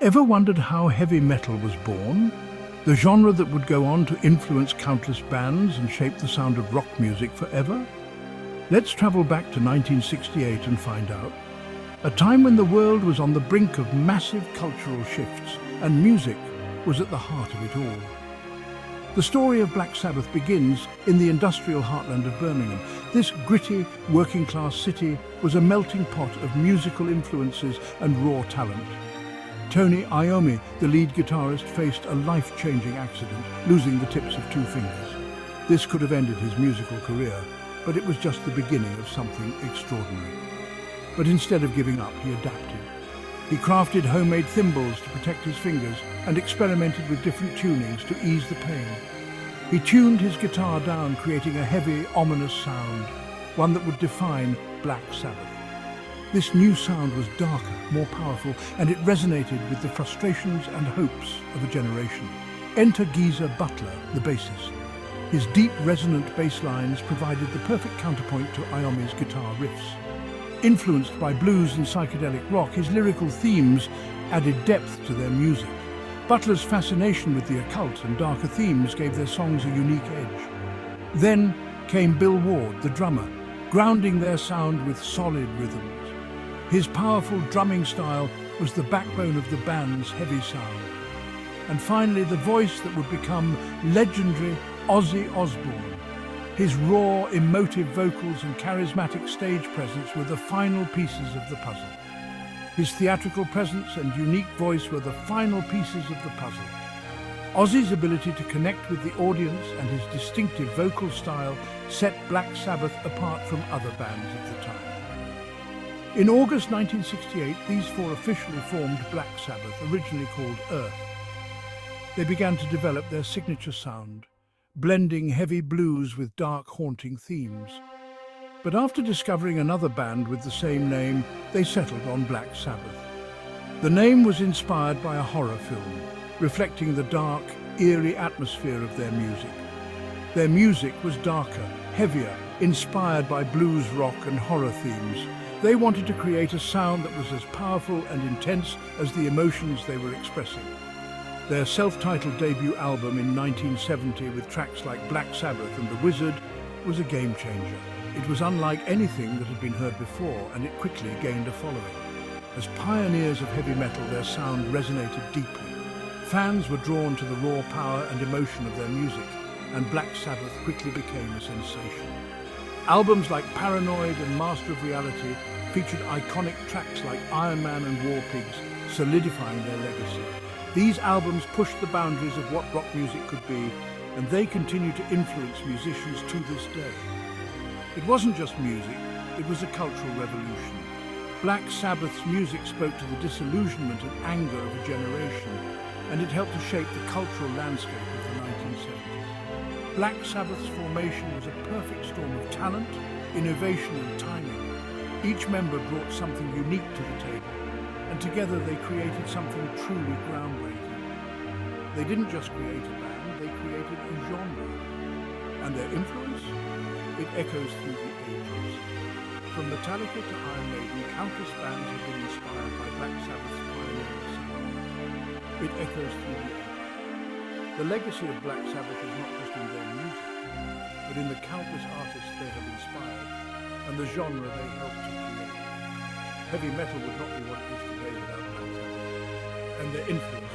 Ever wondered how heavy metal was born? The genre that would go on to influence countless bands and shape the sound of rock music forever? Let's travel back to 1968 and find out. A time when the world was on the brink of massive cultural shifts, and music was at the heart of it all. The story of Black Sabbath begins in the industrial heartland of Birmingham. This gritty, working-class city was a melting pot of musical influences and raw talent. Tony Iommi, the lead guitarist, faced a life-changing accident, losing the tips of 2 fingers. This could have ended his musical career, but it was just the beginning of something extraordinary. But instead of giving up, he adapted. He crafted homemade thimbles to protect his fingers and experimented with different tunings to ease the pain. He tuned his guitar down, creating a heavy, ominous sound, one that would define Black Sabbath. This new sound was darker, more powerful, and it resonated with the frustrations and hopes of a generation. Enter Geezer Butler, the bassist. His deep, resonant bass lines provided the perfect counterpoint to Iommi's guitar riffs. Influenced by blues and psychedelic rock, his lyrical themes added depth to their music. Butler's fascination with the occult and darker themes gave their songs a unique edge. Then came Bill Ward, the drummer, grounding their sound with solid rhythms. His powerful drumming style was the backbone of the band's heavy sound. And finally, the voice that would become legendary, Ozzy Osbourne. His raw, emotive vocals and charismatic stage presence were the final pieces of the puzzle. His theatrical presence and unique voice were the final pieces of the puzzle. Ozzy's ability to connect with the audience and his distinctive vocal style set Black Sabbath apart from other bands of the time. In August 1968, these 4 officially formed Black Sabbath, originally called Earth. They began to develop their signature sound, blending heavy blues with dark, haunting themes. But after discovering another band with the same name, they settled on Black Sabbath. The name was inspired by a horror film, reflecting the dark, eerie atmosphere of their music. Their music was darker, heavier, inspired by blues rock and horror themes. They wanted to create a sound that was as powerful and intense as the emotions they were expressing. Their self-titled debut album in 1970, with tracks like Black Sabbath and The Wizard, was a game changer. It was unlike anything that had been heard before, and it quickly gained a following. As pioneers of heavy metal, their sound resonated deeply. Fans were drawn to the raw power and emotion of their music, and Black Sabbath quickly became a sensation. Albums like Paranoid and Master of Reality featured iconic tracks like Iron Man and War Pigs, solidifying their legacy. These albums pushed the boundaries of what rock music could be, and they continue to influence musicians to this day. It wasn't just music, it was a cultural revolution. Black Sabbath's music spoke to the disillusionment and anger of a generation, and it helped to shape the cultural landscape of the 1970s. Black Sabbath's formation was a perfect storm of talent, innovation and timing. Each member brought something unique to the table, and together they created something truly groundbreaking. They didn't just create a band, they created a genre. And their influence? It echoes through the ages. From Metallica to Iron Maiden, countless bands have been inspired by Black Sabbath's pioneering sound. It echoes through the ages. The legacy of Black Sabbath is not just in their music, but in the countless artists they have inspired and the genre they helped to create. Heavy metal would not be what it is today without Black Sabbath, and their influence